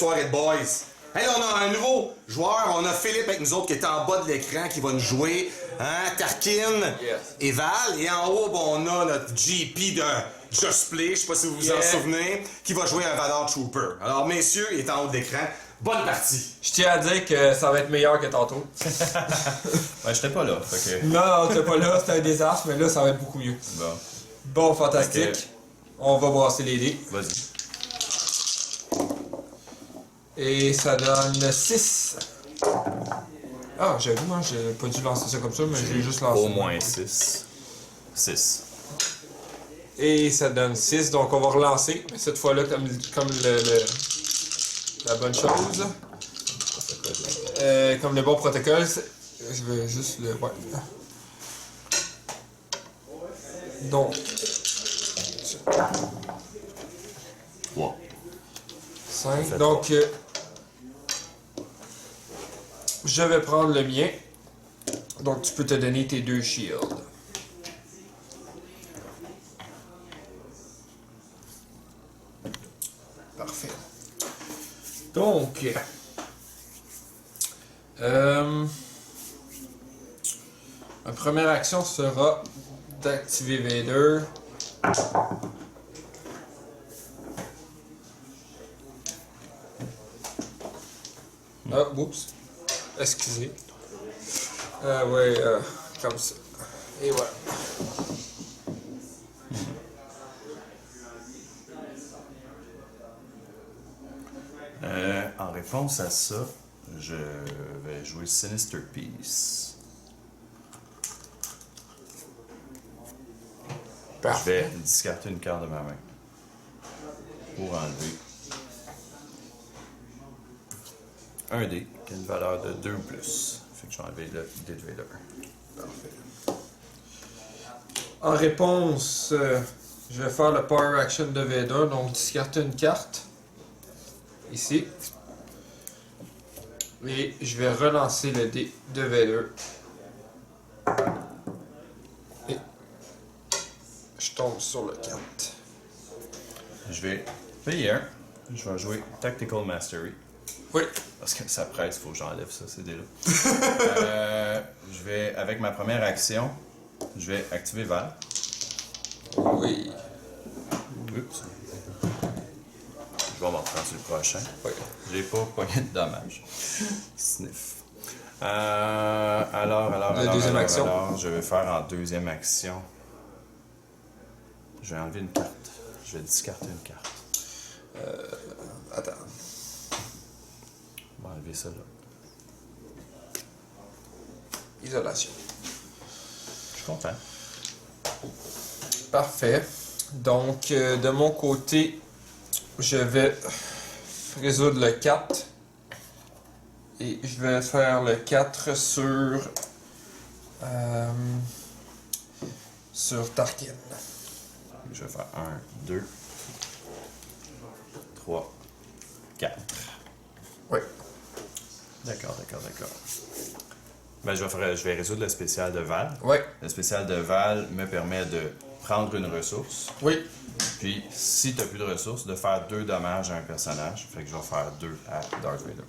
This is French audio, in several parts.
soirée de boys. Hey, là, on a un nouveau joueur. On a Philippe avec nous autres qui est en bas de l'écran qui va nous jouer. Hein, Tarkin et Val. Et en haut, bon, on a notre GP de Just Play, je sais pas si vous vous en souvenez, qui va jouer un Valor Trooper. Alors, messieurs, il est en haut de l'écran. Bonne partie. Je tiens à dire que ça va être meilleur que tantôt. Ben, j'étais pas là, fait que... Non, t'es pas là, c'était un désastre, mais là, ça va être beaucoup mieux. Bon, Bon, fantastique. Ok. On va brasser les dés. vas-y. Et ça donne 6. Ah, j'avoue, moi, j'ai pas dû lancer ça comme ça, mais j'ai juste lancé. Au moins 6. 6. Et ça donne 6, donc on va relancer. Cette fois-là, comme la bonne chose. Comme le bon protocole. Je vais juste le... Ouais. Donc... 3. 5. Donc... je vais prendre le mien. Donc tu peux te donner tes 2 shields. Parfait. Donc... ma première action sera d'activer Vader. Ah, oups. Excusez. Ouais, comme ça. Et voilà. En réponse à ça, je vais jouer Sinister Peace. Je Parfait. vais discarter une carte de ma main. Pour enlever un dé qui a une valeur de 2 ou plus. Fait que je vais enlever le dé de Vader. Parfait. En réponse, je vais faire le Power Action de Vader, donc discarter une carte. Ici. Et je vais relancer le dé de Vader. Et je tombe sur le 4. Je vais payer un. Je vais jouer Tactical Mastery. Oui. Parce que ça presse, il faut que j'enlève ça, ces dés-là. Je vais, avec ma première action, je vais activer Val. Oui. Oups. Je vais m'en prendre sur le prochain. Oui. J'ai pas pogné de dommages. Sniff. Alors, deuxième action. alors, je vais faire en deuxième action. Je vais enlever une carte. Je vais discarter une carte. Attends. On va enlever ça là. Isolation. Je suis content. Parfait. Donc, de mon côté, je vais résoudre le 4. Et je vais faire le 4 sur Tarkin. Je vais faire 1, 2, 3, 4. Oui. D'accord. Ben, je vais résoudre le spécial de Val. Oui. Le spécial de Val me permet de prendre une ressource. Oui. Puis, si tu n'as plus de ressources, de faire 2 dommages à un personnage. Fait que je vais faire 2 à Darth Vader.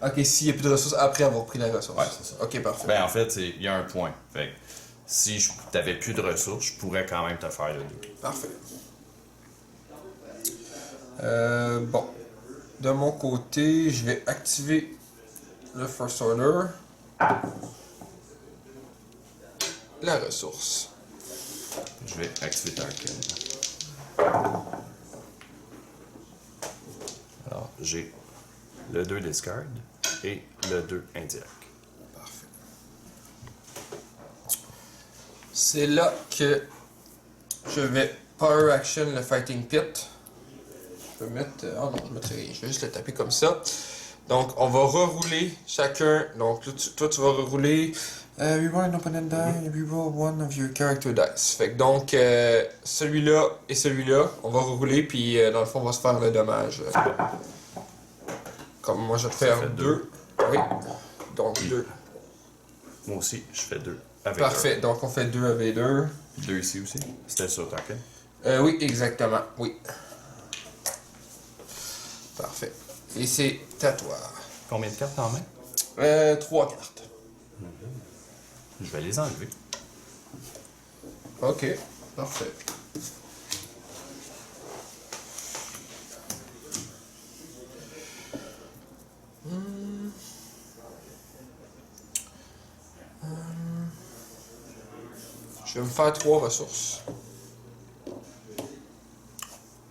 Ok, s'il n'y a plus de ressources après avoir pris la ressource. Ouais, c'est ça. Ok, parfait. Ben, en fait, il y a un point. Fait que si tu n'avais plus de ressources, je pourrais quand même te faire le 2. Parfait. Bon. De mon côté, je vais activer le First Order. La ressource. Je vais activer Tarkin. Alors, j'ai le 2 discard et le 2 indirect. Parfait. C'est là que je vais Power Action le Fighting Pit. Je peux mettre... oh non, je mettrai rien. Je vais juste le taper comme ça. Donc, on va rerouler chacun. Donc, là, toi, tu vas rerouler... reroll an opponent die, reroll one of your character dice. Fait que donc, celui-là et celui-là, on va rerouler, puis dans le fond, on va se faire le dommage. Comme moi, je vais te faire fait 2. Oui. Donc, 2. Moi aussi, je fais 2. Avec Parfait. Donc, on fait 2 à Vader. 2 ici aussi. C'était sur Tarkin. Oui, exactement. Oui. Parfait. Et c'est à toi. Combien de cartes en main? 3 cartes. Je vais les enlever. Ok. Parfait. Je vais me faire 3 ressources.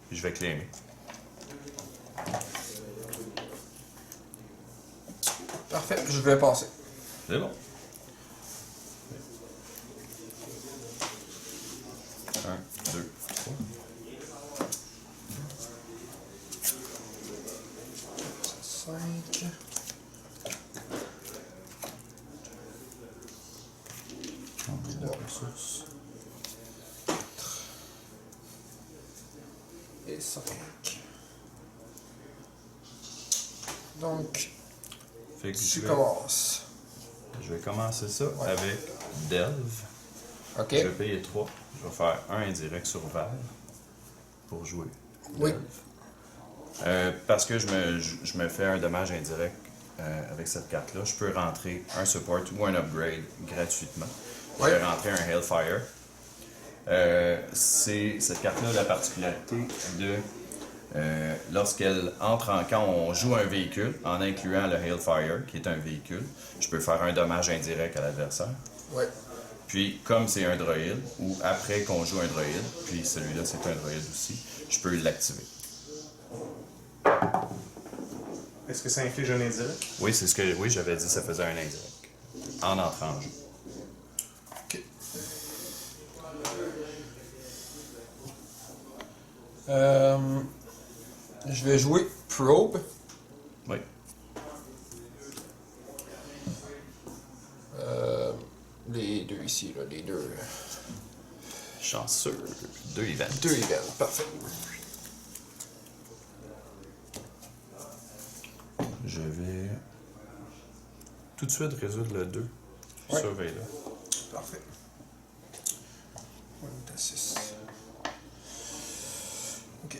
Puis je vais claimer. Parfait, je vais passer. C'est bon. 1, 2, 3. 5. Ressources. Et 5. Donc, Fait que tu commences. je vais commencer ça avec Delve. Ok. Je vais payer 3. Je vais faire un indirect sur Val pour jouer. Oui. Parce que je me fais un dommage indirect avec cette carte-là, je peux rentrer un support ou un upgrade gratuitement. Je vais rentrer un Hailfire. Cette carte-là a la particularité de lorsqu'elle entre quand on joue un véhicule, en incluant le Hailfire, qui est un véhicule, je peux faire un dommage indirect à l'adversaire. Ouais. Puis, comme c'est un droïde, ou après qu'on joue un droïde, puis celui-là c'est un droïde aussi, je peux l'activer. Est-ce que ça inflige un indirect? Oui, c'est ce que j'avais dit, ça faisait un indirect. En entrant en jeu. Ok. Je vais jouer Probe. Oui. Les deux ici, là, les deux. Chanceux. 2 events. 2 events, parfait. Je vais tout de suite résoudre le 2. Ouais. Surveille-le. Parfait. On est à 6. Ok.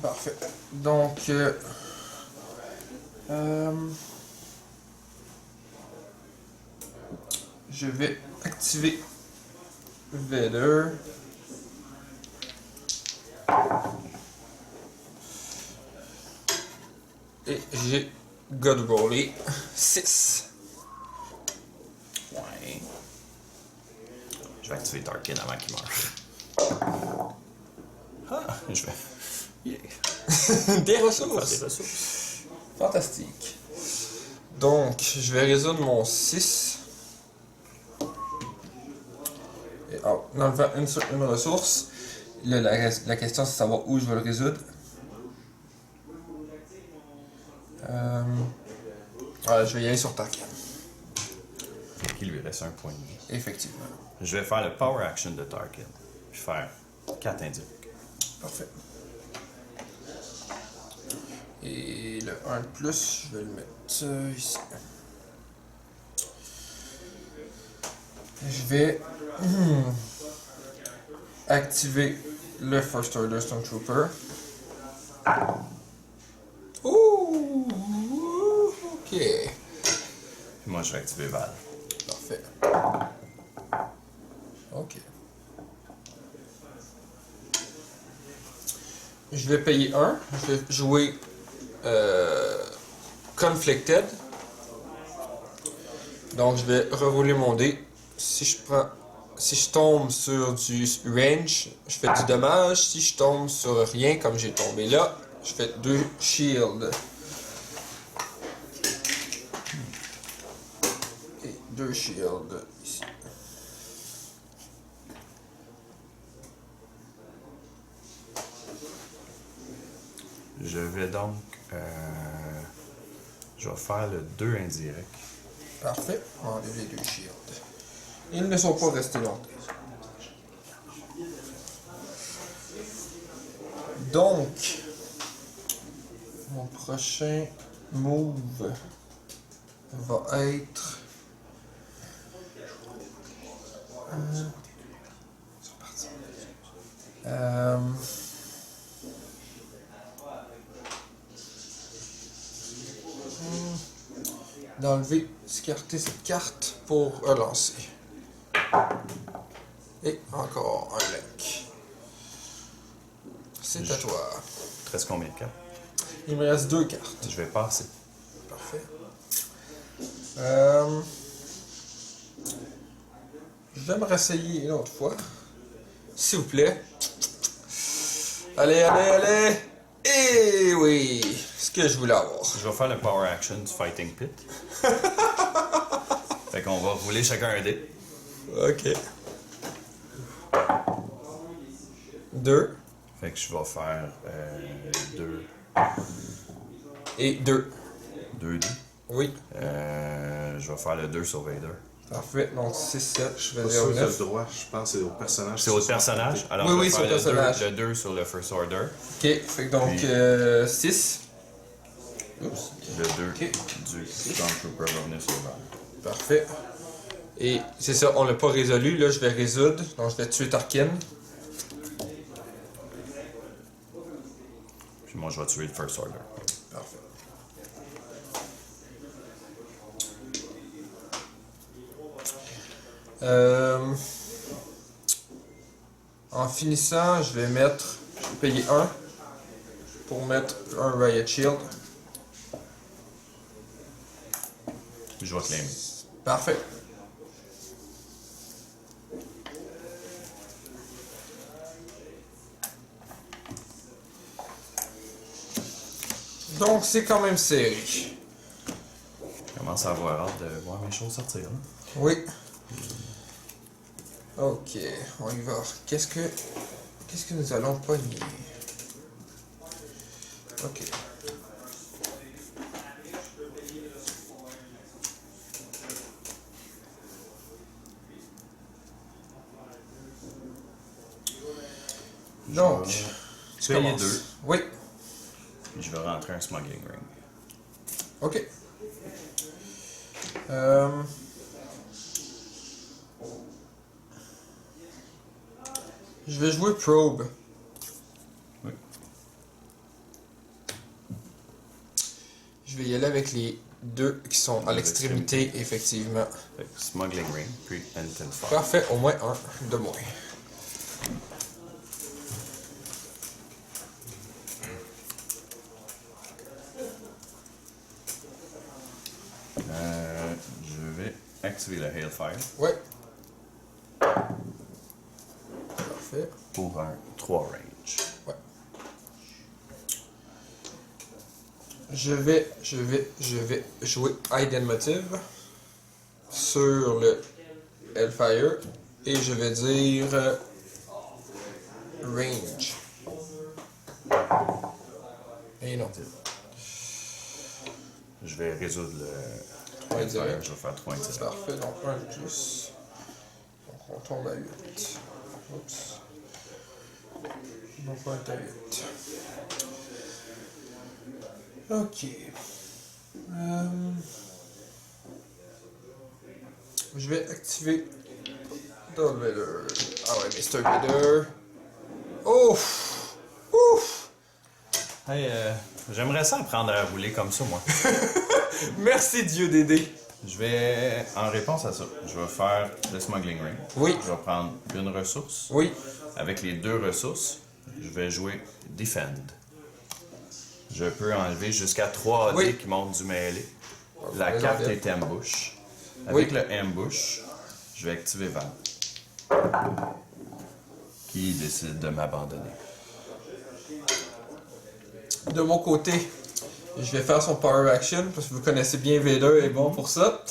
Parfait. Donc, je vais activer Vader. Et j'ai God Rollé 6. Ouais. Je vais activer Tarkin avant qu'il meure. Ah, je vais. Yeah. Des Faire ressources. des ressources. Fantastique. Donc, je vais résoudre mon 6. Et en enlevant une ressource. Là, la question, c'est de savoir où je vais le résoudre. Je vais y aller sur Tarkin. Il lui reste un point de vie. Effectivement. Je vais faire le power action de Tarkin. Puis faire 4 indirects. Parfait. Et le 1 de plus, je vais le mettre ici. Je vais activer le First Order Stormtrooper. Ouh! Ok. Puis moi, je vais activer Val. Parfait. Ok. Je vais payer 1. Je vais jouer Conflicted. Donc je vais rerouler mon dé. Si je tombe sur du range, je fais du dommage. Si je tombe sur rien, comme j'ai tombé là, je fais 2 shields. Et 2 shields ici. Je vais donc. Je vais faire le 2 indirect. Parfait. On enlève les 2 shields. Ils ne sont pas restés longtemps. Donc, mon prochain move va être... D'enlever, discarter cette carte pour relancer. Et encore un link. C'est à toi. Il te reste combien de cartes? Il me reste 2 cartes. Je vais passer. Parfait. Je vais me réessayer une autre fois. S'il vous plaît. Allez, allez, allez! Et oui! Ce que je voulais avoir. Je vais faire le Power Action du Fighting Pit. Fait qu'on va rouler chacun un dé. Ok. 2 Fait que je vais faire 2 et 2. dés. Oui. Je vais faire le 2 sur Vader. Parfait. Donc 6-7, je vais Pas dire sûr que t'as le 9. droit, je pense que c'est au personnage. C'est au personnage. Alors Oui, je vais oui, faire c'est au personnage. le 2 sur le First Order. Ok. Fait que donc Puis- 6. Oups. Le 2 Ok. du Stormtrooper va venir sur le bord. Parfait. Et c'est ça, on l'a pas résolu. Là, je vais résoudre. Donc je vais tuer Tarkin. Puis moi je vais tuer le First Order. Parfait. En finissant, je vais payer 1 pour mettre un Riot Shield. Puis je vais claimer. Parfait. Donc c'est quand même serré. Je commence à avoir hâte de voir mes choses sortir. Là. Oui. Ok, on y va. Qu'est-ce que nous allons pogner? Ok. Donc, Je vais payer commences. 2. Oui. Puis je vais rentrer un Smuggling Ring. Ok. Je vais jouer Probe. Oui. Je vais y aller avec les 2 qui sont à l'extrémité, effectivement. Fait que Smuggling Ring, puis Intense Fire. Parfait, au moins un de moins. Je vais activer le Hailfire Ouais. Parfait. pour un 3 range. Ouais. Je vais jouer Hidden Motive sur le Hellfire et je vais dire Range. Et non. Je vais résoudre le Ouais, Hellfire. direct. Je vais faire 3 C'est intides. parfait, donc 1 de plus. Donc on tombe à 8. Oups. Donc on est à 8. Ok. Je vais activer Darth Vader. Ah ouais, Mr. Vader. Ouf! Ouf! Hey, j'aimerais ça apprendre à rouler comme ça, moi. Merci Dieu Dédé. Je vais, en réponse à ça, je vais faire le Smuggling Ring. Oui. Je vais prendre une ressource. Oui. Avec les 2 ressources, je vais jouer Defend. Je peux enlever jusqu'à 3 Oui. dés qui montent du mêlée. La raison carte d'être. est Ambush. Avec Oui. le Ambush, je vais activer Val. Qui décide de m'abandonner. De mon côté, je vais faire son Power Action parce que vous connaissez bien Vader est bon pour ça.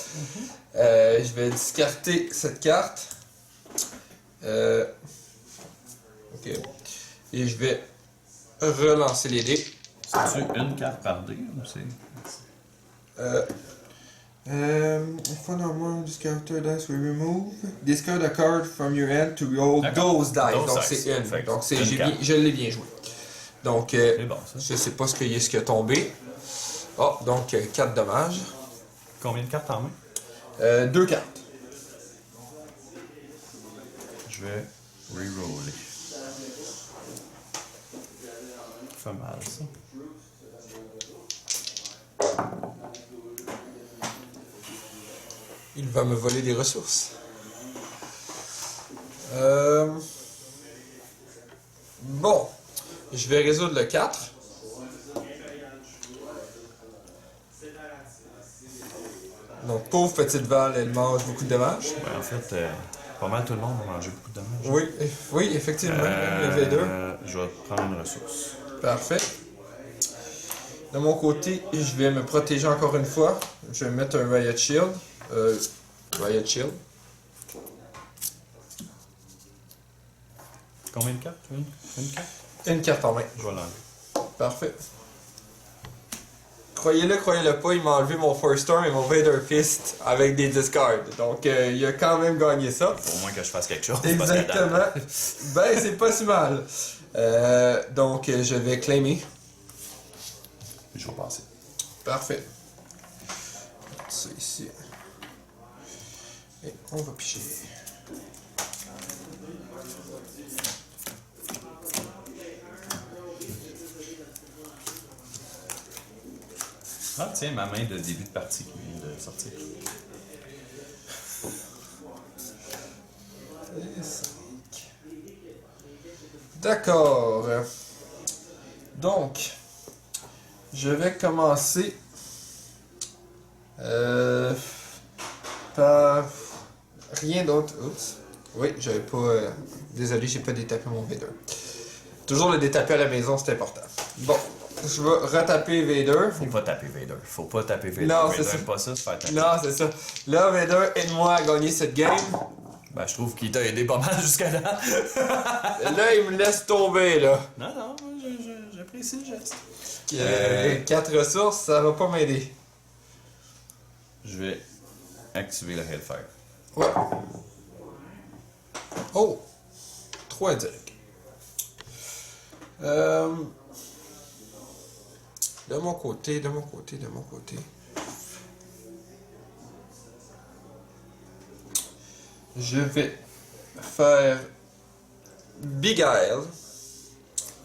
Je vais discarter cette carte. Ok. Et je vais relancer les dés. C'est-tu une carte par dé ou c'est... If one or more of this character dice will remove, discard a card from your hand to roll D'accord. those dice. Those Donc dice. c'est une. Fait que Donc c'est, une carte. je l'ai bien joué. Donc C'est bon, ça. je sais pas ce qui est tombé. Oh, donc 4 dommages. Combien de cartes en main? 2 cartes. Je vais reroller. fait mal, ça. Il va me voler des ressources. Bon. Je vais résoudre le 4. Donc, pauvre petite Val, elle mange beaucoup de dommages. Ouais, en fait, pas mal tout le monde a mangé beaucoup de dommages. Oui, oui, effectivement. Le V2. Je vais prendre une ressource. Parfait. De mon côté, je vais me protéger encore une fois. Je vais mettre un Riot Shield. Riot Shield. Combien de cartes? Une carte? Une carte en main. Je vais l'enlever. Parfait. Croyez-le pas, il m'a enlevé mon Force Storm et mon Vader Fist avec des discards. Donc, il a quand même gagné ça. Faut au moins que je fasse quelque chose. Exactement. Ben, c'est pas si mal. Donc, je vais claimer. Je vais passer. Parfait. Ça ici. Et on va piger. Ah tiens, ma main de début de partie qui vient de sortir. D'accord. Donc, je vais commencer par rien d'autre. Oups. Oui, j'avais pas. Désolé, j'ai pas détapé mon Vader. Toujours le détaper à la maison, c'est important. Bon, je vais retaper Vader. Faut pas taper Vader. Faut pas taper Vader. Non, Vader c'est ça. aime pas ça, se faire taper. Non, c'est ça. Là, Vader, aide-moi à gagner cette game. Ben, je trouve qu'il t'a aidé pas mal jusqu'à là. Là, il me laisse tomber, là. Non, j'apprécie le geste. 4 ressources, ça va pas m'aider. Je vais activer le Hellfire. Ouais. Oh! 3 direct. De mon côté. Je vais faire Beguile.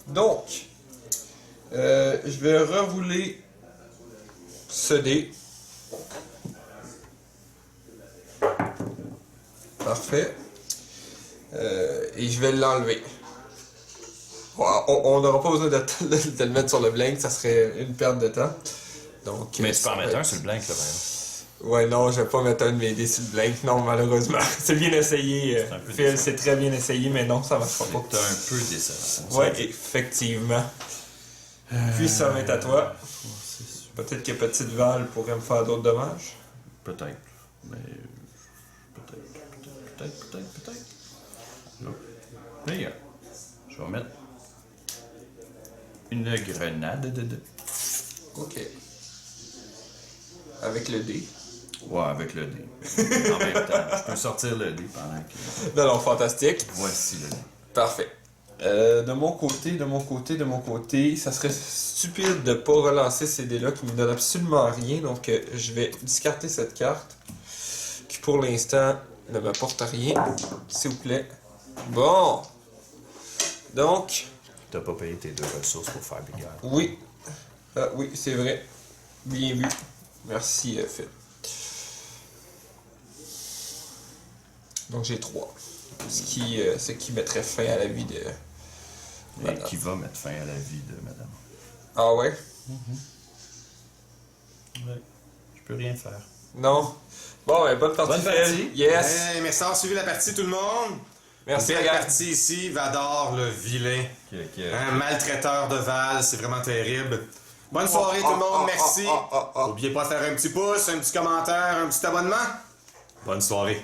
Donc, je vais rerouler ce dé. Parfait. Et je vais l'enlever. On n'aura pas besoin de le mettre sur le blank, ça serait une perte de temps. Donc, Mais tu peux en mettre un sur le blank, là, par exemple. Ouais, non, je vais pas mettre un de mes dés sur le blank, non, malheureusement. C'est bien essayé, un peu Phil, décevant. c'est très bien essayé, mais non, ça marchera pas. C'est un peu décevant. Ouais, effectivement. Puis ça va être à toi. Peut-être que Petite Val pourrait me faire d'autres dommages. Peut-être. Mais. Peut-être. Non. Là, je vais mettre une grenade de 2. Ok. Avec le dé. Ouais, avec le dé. En même temps, je peux sortir le dé pendant que. Non, non, fantastique. Voici le dé. Parfait. De mon côté, ça serait stupide de pas relancer ces dés-là qui me donnent absolument rien. Donc, je vais discarter cette carte qui, pour l'instant, ne m'apporte rien. S'il vous plaît. Bon. Donc, T'as pas payé tes 2 ressources pour faire Big Guy. oui. Oui, c'est vrai. Bien vu. Merci, Phil. Donc, j'ai 3. Ce qui mettrait fin à la vie de... Et Madame. qui va mettre fin à la vie de madame. Ah ouais? Ouais. Je peux rien faire. Non. Bon, ben, bonne partie, Bonne Phil. partie. Yes. Hey, merci d'avoir suivi la partie, tout le monde. Merci, Belle gars. partie ici. Vador, le vilain. Qui Un maltraiteur de Val, c'est vraiment terrible. Bonne soirée, tout le monde. Merci. N'oubliez pas de faire un petit pouce, un petit commentaire, un petit abonnement. Bonne soirée.